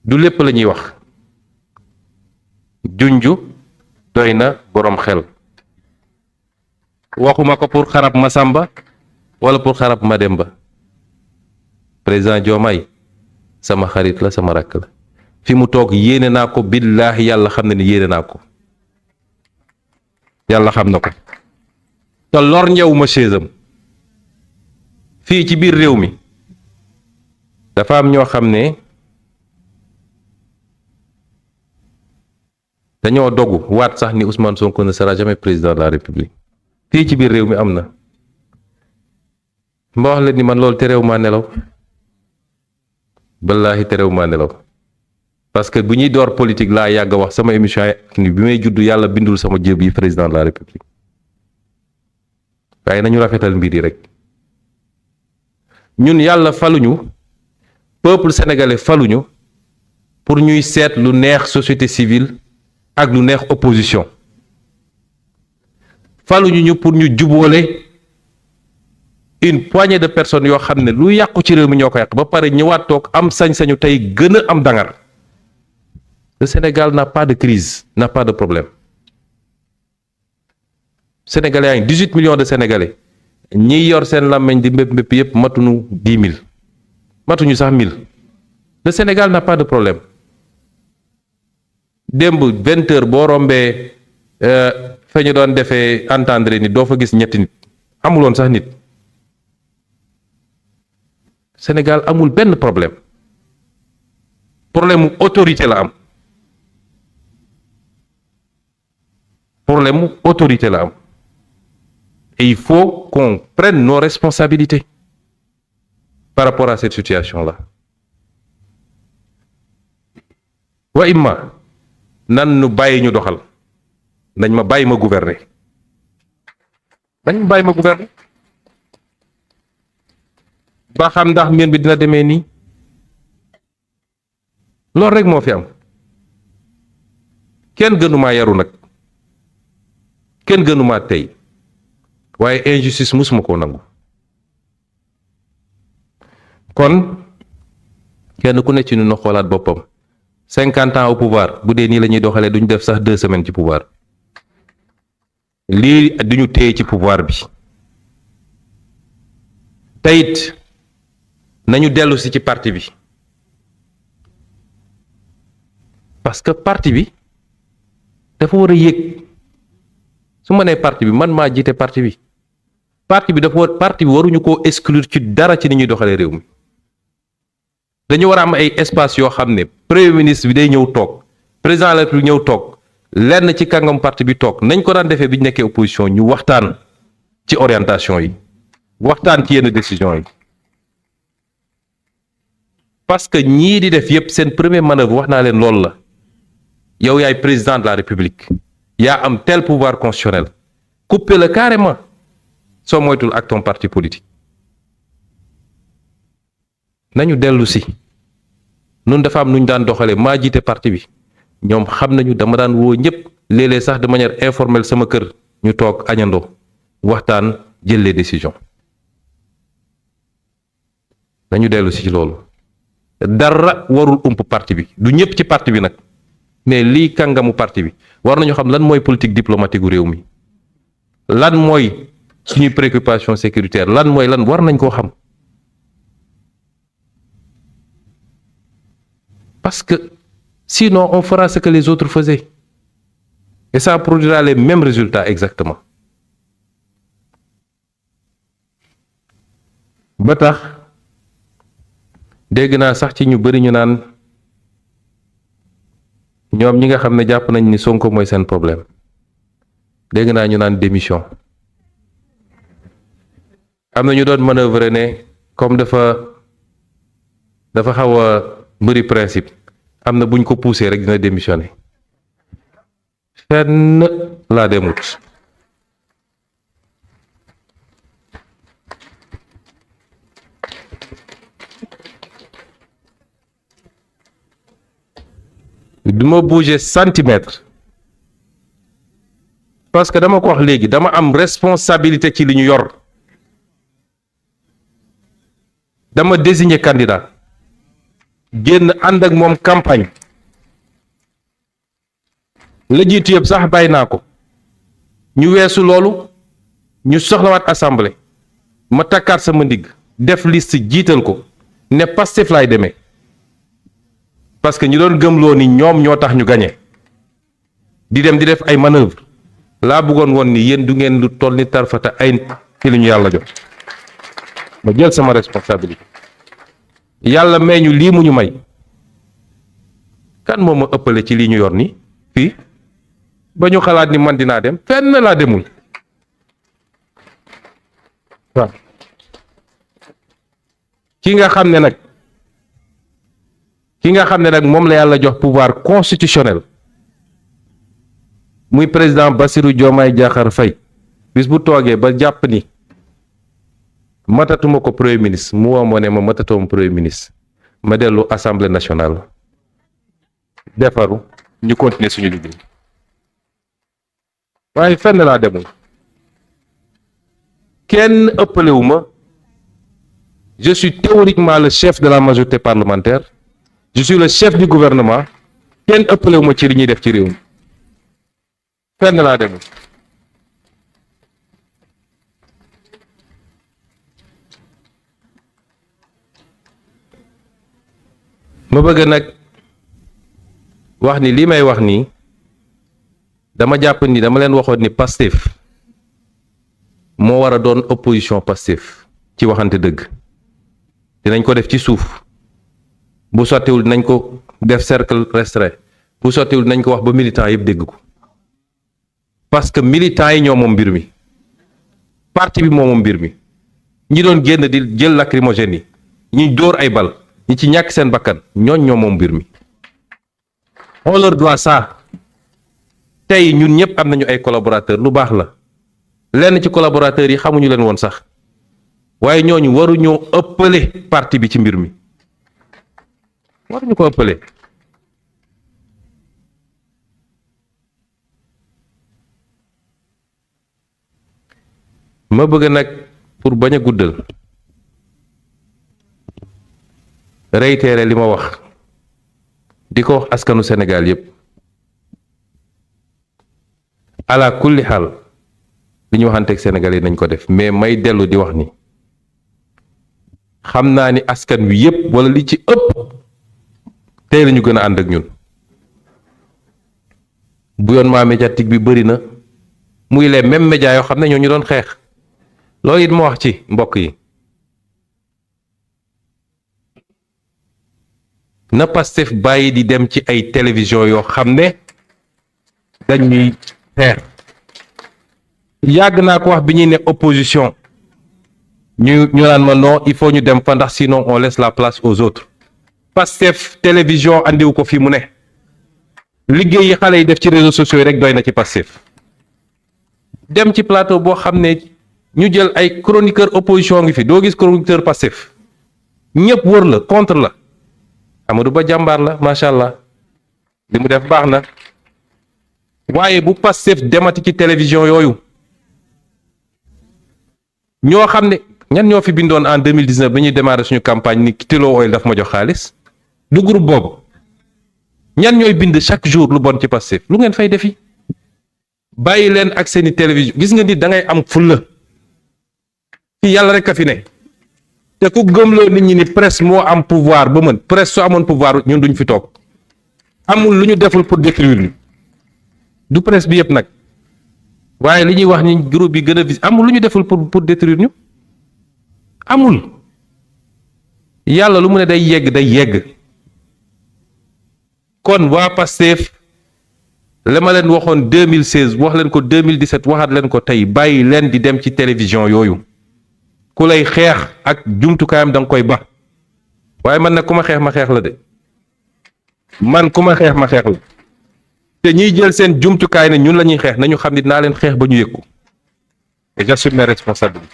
du lépp la ñuy wax junju doy na boroom xel waxuma ko pour xarab Masamba wala pour xarab Mademba président Diomaye sama xarit la sama rakk la fi mu toog yéene naa ko billaahi yàlla xam na ni yéene naa ko yàlla xam na ko te lor ñëwuma chaisam fii ci biir réew mi dafa am ñoo xam ne dañoo dogu waat sax ni Ousmane Sonko ne sera jamais président de la République fii ci biir réew mi am na ma wax leen ni man loolu terew maa nelaw ballaahi terew maa nelaw parce que bu ñuy door politique laa yàgg wax sama émission ni bi may judd yàlla bindul sama jëb yi président de la République waaye nañu rafetal mbir yi rek ñun yàlla faluñu peuple sénégalais faluñu pour ñuy seet lu neex société civile ak lu neex opposition faluñu ñu pour ñu jubóole une poignée de personnes yoo xam ne lu yàqu ci réew mi ñoo ko yàq ba pare ñëwaat toog am sañ-sañu tey gën a am dangar le Sénégal n'a pas de crise n'a pas de problème sénégalais yaa ngi 18 millions de sénégalais ñiy yor seen làmmeñ di mbépp yépp matuñu 10 000 matuñu sax 1000 le Sénégal n'a pas de problème démb 20 heures boo rombee fa ñu doon defee entendre ni doo fa gis ñetti nit amuloon sax nit Sénégal amul benn problème mu autorité la am problème mu autorité la am et il faut qu'on prenne nos responsabilités par rapport à cette situation-là wa imma nan nu bàyyi ñu doxal nañ ma bàyyi ma gouverner ba xam ndax mbir bi dina demee nii loolu rek moo fi am kenn gënumaa yaru nag kenn gënumaa tey waaye injustice musuma koo nangu kon kenn ku ne ci ñu na xoolaat boppam 50 ans au pouvoir bu dee nii la ñuy doxalee duñu def sax 2 semaines ci pouvoir lii duñu téye ci pouvoir bi teyit nañu dellu si ci parti bi parce que parti bi dafa war a yëg su ma nee parti bi man maa jiite parti bi parti bi waruñu koo exclure ci dara ci ni ñuy doxalee réew mi dañu war a am ay espace yoo xam ne premier ministre bi day ñëw toog président de la République ñëw toog lenn ci kàngam parti bi toog nañ ko daan defee bi ñu nekkee opposition ñu waxtaan ci orientation yi waxtaan ci yenn décision yi parce que ñii di def yépp seen première manœuvre wax naa leen loolu la yow yaay président de la République yaa am tel pouvoir constitutionnel couper le carrément soo moytul ak ton parti politique nañu dellu si nun dafa am nu ñu daan doxalee maa jiite parti bi ñoom xam nañu dama daan woo ñëpp léeg-léeg sax de manière informelle sama kër ñu toog añandoo waxtaan jël les décisions nañu dellu si ci loolu dara warul ump parti bi du ñëpp ci parti bi nag mais lii kàngamu parti bi war nañu xam lan mooy politique diplomatique gu réew mi lan mooy suñuy préoccupation sécuritaire lan war nañ koo xam parce que sinon on fera ce que les autres faisaient et ça produira les mêmes résultats exactement. ba tax dégg naa sax ci ñu bari ñu naan ñoom ñi nga xam ne jàpp nañ ni Sonko mooy seen problème dégg naa ñu naan démission am na ñu doon manœuvrer ne comme dafa xaw a bëri principe am na buñ ko poussé rek dina démissionner fenn laa demut. du ma bouger centimètre parce que dama ko wax léegi dama am responsabilité ci li ñu yor dama désigner candidat génn ànd ak moom campagne la jiitu yëpp sax bàyyi naa ko ñu weesu loolu ñu soxlawaat assemblée ma takkaat sama ndigg def liste jiital ko ne Pastef laay demee parce que ñi doon gëmloo ni ñoom ñoo tax ñu gañe di dem di def ay manœuvre laa bëggoon woon ni yéen du ngeen lu toll ni tarfata ay ci li ñu yàlla jox ma jël sama responsabilité yàlla may ñu lii mu ñu may kan moo ma ëppale ci lii ñu yor ni fii ba ñu xalaat ni man dinaa dem fenn laa demul waaw ki nga xam ne nag moom la yàlla jox pouvoir constitutionnel muy président Bassirou Diomaye Diakhar Faye bis bu toogee ba jàpp ni matatuma ko premier ministre mu woo moo ne ma matatuma premier ministre ma dellu assemblée nationale defaru ñu continuer suñu liggéey waaye fenn laa demul kenn ëppalewu ma je suis théoriquement le chef de la majorité parlementaire je suis le chef du gouvernement kenn ëppalewu ma ci li ñuy def ci réew mi fenn laa demul ma bëgg nag wax ni lii may wax nii dama jàpp ni dama leen waxoon ni Pastef moo war a doon opposition Pastef ci waxante dëgg dinañ ko def ci suuf bu sottiwul dinañ ko def cercle restreint bu sottiwul dinañ ko wax ba militant yëpp dégg ko parce que militants yi ñoo moom mbir mi parti bi moo moom mbir mi ñi doon génn di jël lacrymogène yi ñi dóor ay bal ñi ci ñàkk seen bakkan ñooñ ñoo moom mbir mi on leur doit ça tey ñun ñëpp am nañu ay collaborateurs lu baax la lenn ci collaborateurs yi xamuñu leen woon sax waaye ñooñu waruñoo ëppale parti bi ci mbir mi waruñu ko ëppale ma bëgg nag pour bañ a guddal réitérer li ma wax di ko wax askanu Sénégal yépp ala kulli xaal li ñu waxanteeg Sénégal yi nañ ko def mais may dellu di wax ni xam naa ni askan wi yépp wala li ci ëpp tey la ñu gën a ànd ak ñun bouillonnement médiatique bi bëri na muy les mêmes médias yoo xam ne ñoo ñu doon xeex loolu it ma wax ci mbokk yi na Pastef bàyyi di dem ci ay télévision yoo xam ne dañuy xeex yàgg naa ko wax bi ñuy ne opposition ñu naan ma non il faut ñu dem fa ndax sinon on laisse la place aux autres Pastef télévision andiwu ko fi mu ne liggéey yi xale yi def ci réseaux sociaux yi rek doy na ci Pastef dem ci plateau boo xam ne ñu jël ay chroniqueur opposition ngi fi doo gis chroniqueur Pastef ñëpp wër la contre la Amadou Ba jàmbaar la macha allah li mu def baax na waaye bu Pastef demati ci télévision yooyu ñoo xam ne ñan ñoo fi bindoon en 2019 bi ñuy démarrer suñu campagne ni Tullow Oil daf ma jox xaalis du groupe boobu ñan ñooy bind chaque jour lu bon ci Pastef lu ngeen fay defi bàyyi leen ak seeni télévision gis nga nit da ngay am fulla fi yàlla rek a fi ne te ku gëmloo nit ñi ni presse moo am pouvoir ba mën presse su amoon pouvoir ñun duñ fi toog amul lu ñu deful pour détruire ñu du presse bi yëpp nag waaye li ñuy wax ni groupe yi gën a vis amul lu ñu deful pour détruire ñu amul yàlla lu mu ne day yegg kon waa Pastef la ma leen waxoon 2016 wax leen ko 2017 waxaat leen ko tey bàyyi leen di dem ci télévision yooyu ku lay xeex ak jumtukaayam da nga koy ba waaye man nag ku ma xeex ma xeex la de man ku ma xeex ma xeex la te ñiy jël seen jumtukaay ne ñun la ñuy xeex nañu xam ni naa leen xeex ba ñu yëg ko et j'assume mes responsabilités.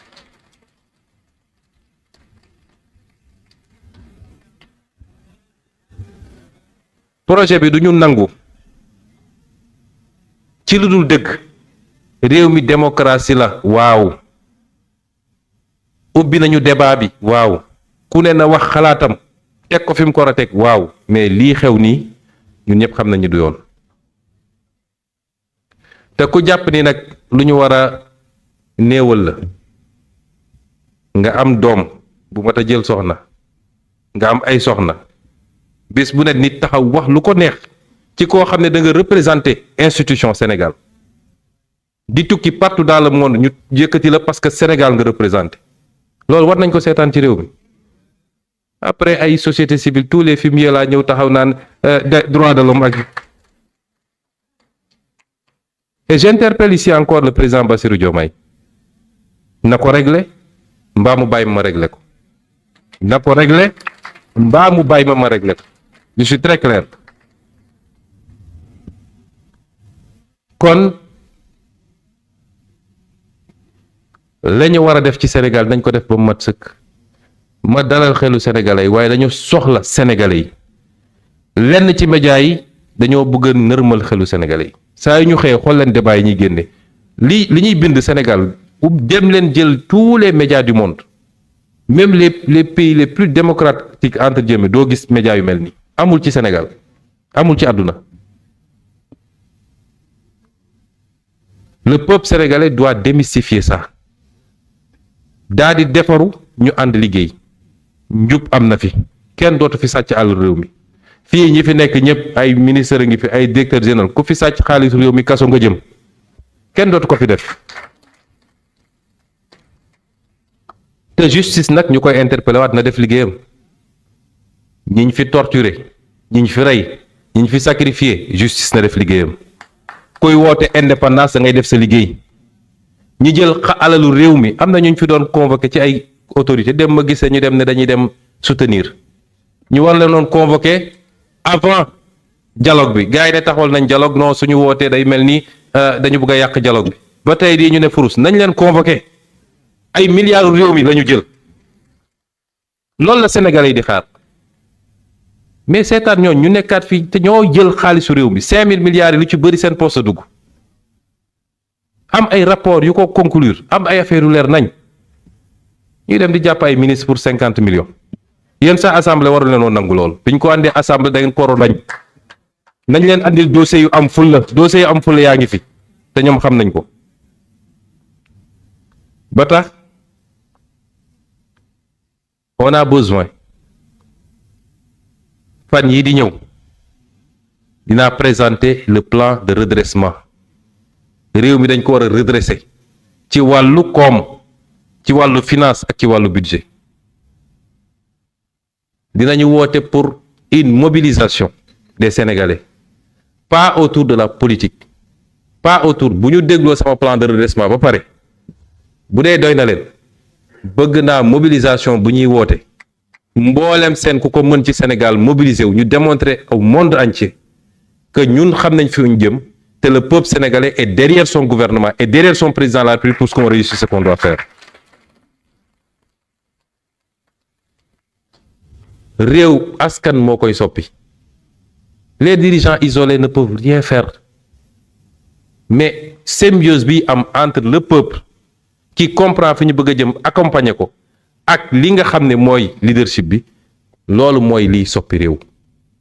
projet bi du ñu nangu ci lu dul dëgg réew mi démocratie la waaw ubbi nañu débat bi waaw ku ne na wax xalaatam teg ko fi mu ko war a teg waaw mais lii xew nii ñun ñëpp xam nañu du yoon te ku jàpp ni nag lu ñu war a néewal la nga am doom bu mat a jël soxna nga am ay soxna bis bu ne nit taxaw wax lu ko neex ci koo xam ne da nga représenter institution Sénégal di tukki partout dans le monde ñu yëkkati la parce que Sénégal nga représenté loolu war nañ ko seetaan ci réew mi après ay société civile tous les fumiers laa ñëw taxaw naan droit de l'homme ak et j'interpelle ici encore le président Bassirou Diomaye na ko régler mbaa mu bàyyi ma régler ko na ko régler mbaa mu bàyyi ma régler ko je suis très clair kon la ñu war a def ci Sénégal nañ ko def ba mu mat sëkk ma dalal xelu sénégalais yi waaye dañu soxla sénégalais yi lenn ci média yi dañoo bëgg a nërmal xelu sénégalais yi saa yu ñu xëyee xool leen débat yi ñuy génne li ñuy bind Sénégal dem leen jël tous les médias du monde même les pays les plus démocratiques entre guillemets doo gis médias yu mel nii amul ci Sénégal amul ci àdduna le peuple sénégalais doit démystifier ça daa di defaru ñu ànd liggéey njub am na fi kenn dootu fi sàcc àll réew mi fii ñi fi nekk ñëpp ay ministre ngi fi ay directeur général ku fi sàcc xaalis réew mi kaso nga jëm kenn dootu ko fi def te justice nag ñu koy interpellé waat na def liggéeyam ñiñ fi torturé ñiñ fi rey ñiñ fi sacrifié justice na def liggéeyam kuy woote indépendance da ngay def sa liggéey ñi jël alalu réew mi am na ñu fi doon convoqué ci ay autorité dem ma gisee ñu dem ne dañuy dem soutenir ñu war leen doon convoqué avant dialogue bi gars yi ne taxawal nañ dialogue non suñu wootee day mel ni dañu bëgg a yàq dialogue bi ba tey di ñu ne furus nañ leen convoqué ay milliards réew mi la ñu jël loolu la Sénégalais yi di xaar mais seetaan ñooñ ñu nekkaat fii te ñoo jël xaalisu réew mi 5000 milliards yi lu ci bëri seen poste dugg am ay rapport yu ko conclure am ay affaire yu leer nañ ñuy dem di jàpp ay ministre pour 50 millions yéen sax assemblée waru leen woon nangu lool biñ ko àndee assemblée da ngeen ko waroon nañ leen andil dossier yu am fulla yaa ngi fi te ñoom xam nañ ko ba tax on a besoin fan yii di ñëw dinaa présenter le plan de redressement réew mi dañ ko war a redresser ci wàllu koom ci wàllu finance ak ci wàllu budget dinañu woote pour une mobilisation des Sénégalais pas autour de la politique pas autour bu ñu dégloo sama plan de redressement ba pare bu dee doy na leen bëgg naa mobilisation bu ñuy woote mboolem seen ku ko mën ci Sénégal mobiliser wu ñu démontrer au monde entier que ñun xam nañ fi ñu jëm te le peuple sénégalais est derrière son gouvernement et derrière son président de la République pour qu'on réussisse ce qu'on doit faire. réew askan moo koy soppi les dirigeants isolés ne peuvent rien faire mais symbiose bi am entre le peuple qui comprend fi ñu bëgg a jëm accompagner ko ak li nga xam ne mooy leadership bi loolu mooy liy soppi réew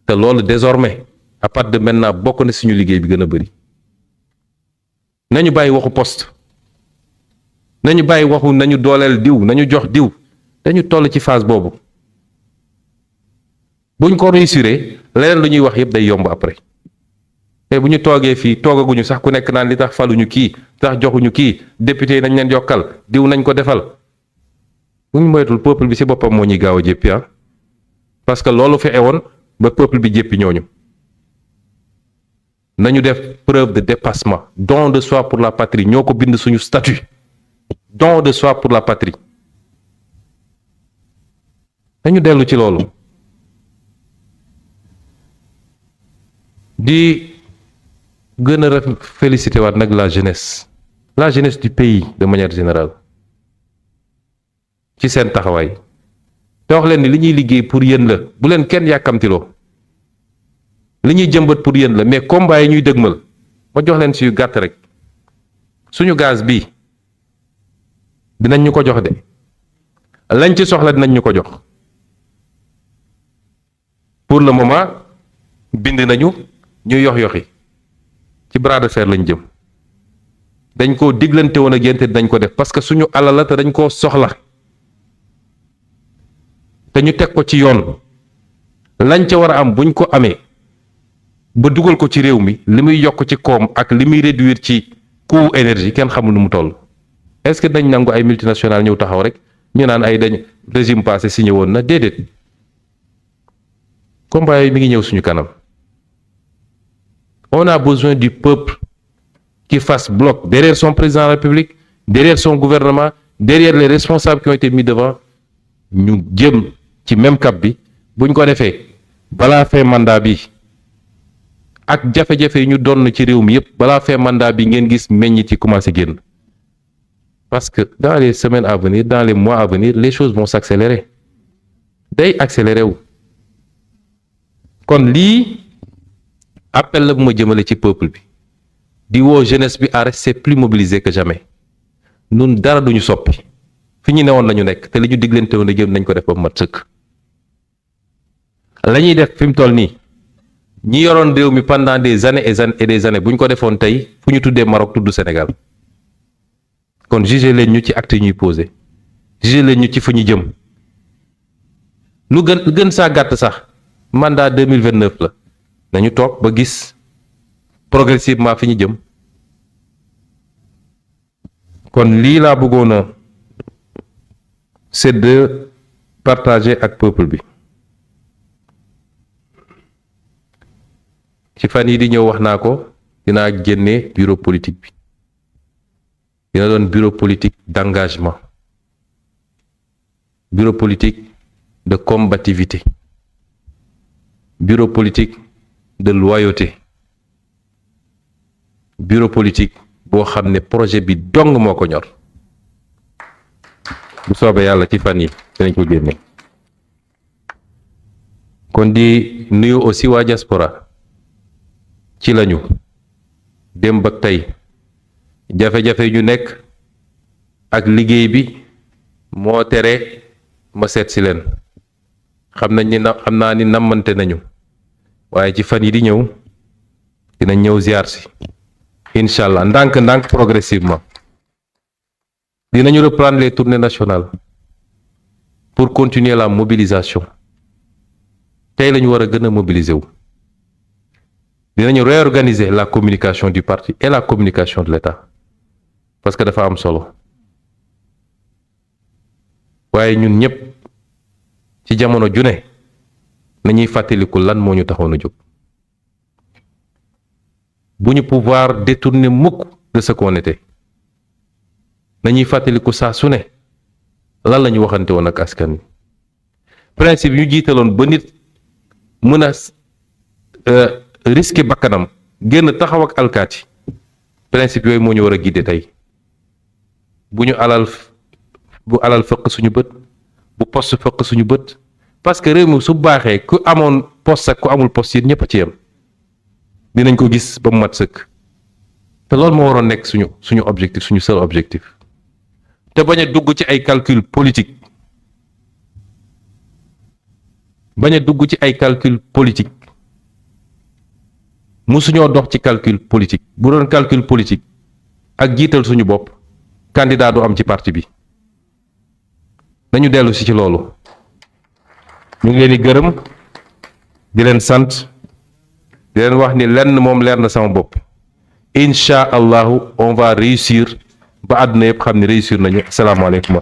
te loolu désormais à partir de maintenant bokk na suñu liggéey bi gën a bëri nañu bàyyi waxu poste nañu bàyyi waxu nañu dooleel diw nañu jox diw dañu toll ci phase boobu buñ ko réussiré leneen lu ñuy wax yëpp day yomb après te bu ñu toogee fii toogaguñu sax ku nekk naan li tax faluñu kii tax joxuñu kii député yi nañ leen yokkal diw nañ ko defal bu ñu moytul peuple bi ci boppam moo ñuy gaaw a jéppi parce que loolu fi ewoon ba peuple bi jéppi ñooñu nañu def preuve de dépassement don de soi pour la patrie ñoo ko bind suñu statut don de soi pour la patrie dañu dellu ci loolu di gën a félicité waat nag la jeunesse du pays de manière générale ci seen taxawaay te wax leen ni li ñuy liggéey pour yéen la bu leen kenn yàkkamtiloo li ñuy jëmbat pour yéen la mais combat yi ñuy dëgmal ma jox leen si yu gàtt rek suñu gaz bi dinañ ñu ko jox de lañ ci soxla dinañ ñu ko jox pour le moment bind nañu ñu yoxi ci bras de fer lañ jëm dañ koo diglante woon ak yéen te dañ ko def parce que suñu alal la te dañ koo soxla te ñu teg ko ci yoon lañ ca war a am buñ ko amee ba dugal ko ci réew mi li muy yokk ci koom ak li muy réduire ci coût énergie kenn xamul nu mu toll est-ce que dañ nangu ay multinationales ñëw taxaw rek ñu naan ay dañ régime passé signé woon na déedéet combat yi mi ngi ñëw suñu kanam on a besoin du peuple qui fasse bloc derrière son président de la République derrière son gouvernement derrière les responsables qui ont été mis devant ñu jëm ci même cap bi buñ ko defee balaa fin mandat bi ak jafe-jafe yi ñu doon ci réew mi yépp balaa fin mandat bi ngeen gis meññ ci commencé génn parce que dans les semaines à venir dans les mois à venir les choses vont s'accélérer day accélérer wu kon lii appel la bu ma jëmale ci peuple bi di woo jeunesse bi à rester plus mobilisé que jamais nun dara duñu soppi fi ñu newoon lañu nekk te li ñu diglante woon a jëm nañ ko def ba mu mat sëkk la ñuy def fi mu toll nii ñi yoroon réew mi pendant des années et des années bu ñu ko defoon tey fu ñu tuddee Maroc tudd Sénégal kon jugé leen ñu ci acte yi ñuy posé jugé leen ñu ci fu ñu jëm lu gën saa gàtt sax mandat 2029 la nañu toog ba gis progressivement fi ñu jëm kon lii laa bëggoon a c'est de partager ak peuple bi ci fan yi di ñëw wax naa ko dinaa génne bureau politique bi dina doon bureau politique d'engagement bureau politique de combativité bureau politique de loyauté bureau politique boo xam ne projet bi dong moo ko ñor bu soobee yàlla ci fan yi dinañ ko génne kon di nuyu aussi waa diaspora ci lañu démb ak tey jafe-jafe ñu nekk ak liggéey bi moo tere ma seet si leen xam naa ni nammante nañu waaye ci fan yi di ñëw dinañ ñëw ziar si incha allah ndànk progressivement dinañu reprendre les tournées nationales pour continuer la mobilisation tey lañu war a gën a mobiliser wu dinañu réorganiser la communication du parti et la communication de l'État parce que dafa am solo waaye ñun ñëpp ci jamono ju ne nañuy fàttaliku lan moo ñu taxoon a jóg bu ñu pouvoir détourner mukk de ce qu'on était nañuy fàttaliku saa su ne lan la ñu waxante woon ak askan wi principe ñu jiitaloon ba nit mën a risquer bakkanam génn taxaw ak alkaati principe yooyu moo ñu war a guider tey bu alal fëq suñu bët bu poste fëq suñu bët parce que réew mi su baaxee ku amoon poste ak ku amul poste yi ñëpp a ci yem dinañ ko gis ba mu mat sëkk te loolu moo waroon nekk suñu objectif suñu seul objectif te bañ a dugg ci ay calcul politique musuñoo dox ci calcul politique bu doon calcul politique ak jiital suñu bopp candidat du am ci parti bi nañu dellu si ci loolu. ñu ngi leen di gërëm di leen sant di leen wax ni lenn moom leer na sama bopp incha allahu on va réussir ba àdduna yëpp xam ni réussir nañu asalaamaaleykum.